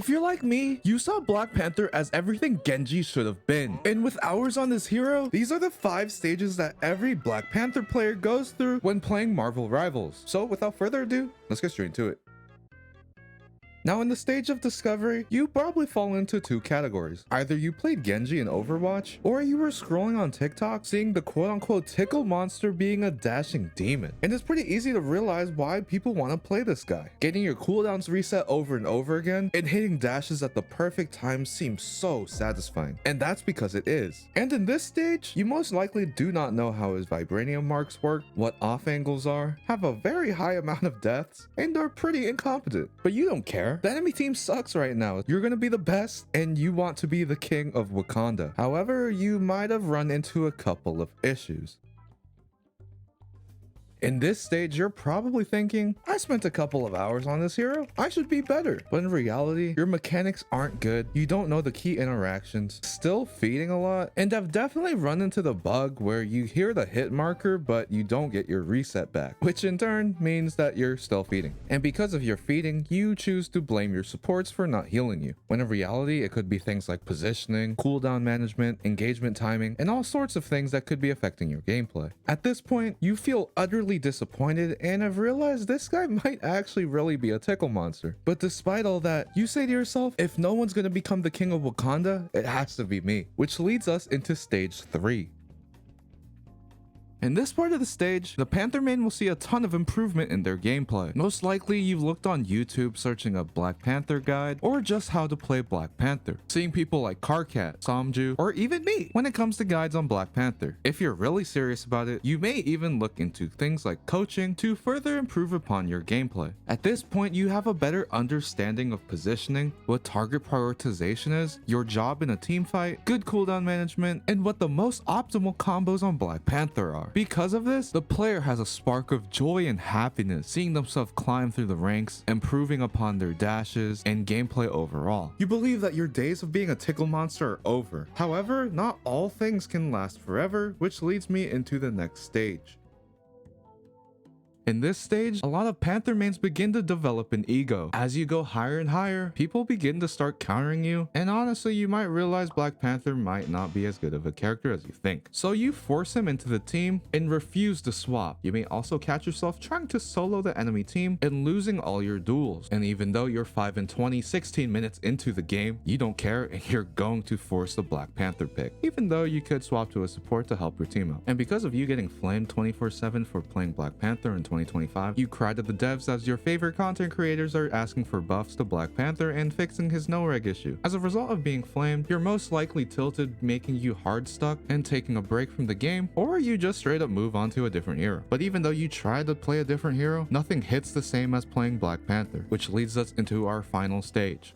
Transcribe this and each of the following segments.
If you're like me, you saw Black Panther as everything Genji should have been. And with hours on this hero, these are the 5 stages that every Black Panther player goes through when playing Marvel Rivals. So without further ado, let's get straight into it. Now in the stage of discovery, you probably fall into 2 categories. Either you played Genji in Overwatch, or you were scrolling on TikTok seeing the quote-unquote tickle monster being a dashing demon. And it's pretty easy to realize why people want to play this guy. Getting your cooldowns reset over and over again, and hitting dashes at the perfect time seems so satisfying. And that's because it is. And in this stage, you most likely do not know how his vibranium marks work, what off angles are, have a very high amount of deaths, and are pretty incompetent. But you don't care. The enemy team sucks right now. You're gonna be the best and you want to be the king of Wakanda. However, you might have run into a couple of issues. In this stage, you're probably thinking, I spent a couple of hours on this hero, I should be better. But in reality, your mechanics aren't good, you don't know the key interactions, still feeding a lot, and have definitely run into the bug where you hear the hit marker but you don't get your reset back, which in turn means that you're still feeding. And because of your feeding, you choose to blame your supports for not healing you, when in reality, it could be things like positioning, cooldown management, engagement timing, and all sorts of things that could be affecting your gameplay. At this point, you feel utterly disappointed and have realized this guy might actually really be a tickle monster. But despite all that, you say to yourself, if no one's gonna become the king of Wakanda, it has to be me. Which leads us into stage 3. In this part of the stage, the Panther main will see a ton of improvement in their gameplay. Most likely you've looked on YouTube searching a Black Panther guide or just how to play Black Panther, seeing people like Karkat, Samju, or even me when it comes to guides on Black Panther. If you're really serious about it, you may even look into things like coaching to further improve upon your gameplay. At this point, you have a better understanding of positioning, what target prioritization is, your job in a team fight, good cooldown management, and what the most optimal combos on Black Panther are. Because of this, the player has a spark of joy and happiness seeing themselves climb through the ranks, improving upon their dashes, and gameplay overall. You believe that your days of being a tickle monster are over. However, not all things can last forever, which leads me into the next stage. In this stage, a lot of Panther mains begin to develop an ego. As you go higher and higher, people begin to start countering you, and honestly, you might realize Black Panther might not be as good of a character as you think. So you force him into the team and refuse to swap. You may also catch yourself trying to solo the enemy team and losing all your duels. And even though you're 5 and 20, 16 minutes into the game, you don't care and you're going to force the Black Panther pick, even though you could swap to a support to help your team out. And because of you getting flamed 24/7 for playing Black Panther in 2025, you cried at the devs as your favorite content creators are asking for buffs to Black Panther and fixing his no-reg issue. As a result of being flamed, you're most likely tilted, making you hard stuck and taking a break from the game, or you just straight up move on to a different hero. But even though you try to play a different hero, nothing hits the same as playing Black Panther, which leads us into our final stage.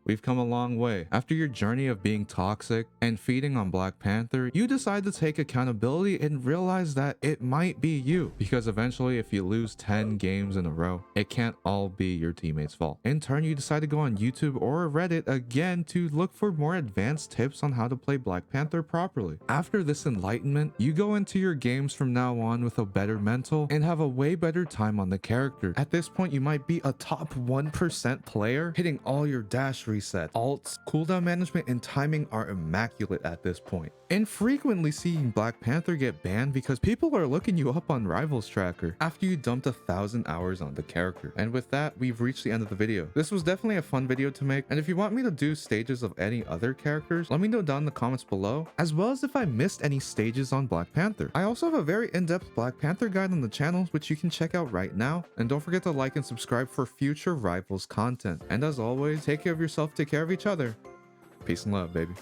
We've come a long way. After your journey of being toxic and feeding on Black Panther, you decide to take accountability and realize that it might be you. Because eventually, if you lose 10 games in a row, it can't all be your teammates' fault. In turn, you decide to go on YouTube or Reddit again to look for more advanced tips on how to play Black Panther properly. After this enlightenment, you go into your games from now on with a better mental and have a way better time on the character. At this point, you might be a top 1% player, hitting all your dash reset, ults, cooldown management, and timing are immaculate at this point. And frequently seeing Black Panther get banned because people are looking you up on Rivals Tracker after you dumped 1,000 hours on the character. And with that, we've reached the end of the video. This was definitely a fun video to make, and if you want me to do stages of any other characters, let me know down in the comments below, as well as if I missed any stages on Black Panther. I also have a very in-depth Black Panther guide on the channel, which you can check out right now. And don't forget to like and subscribe for future Rivals content. And as always, take care of yourself, take care of each other. Peace and love, baby.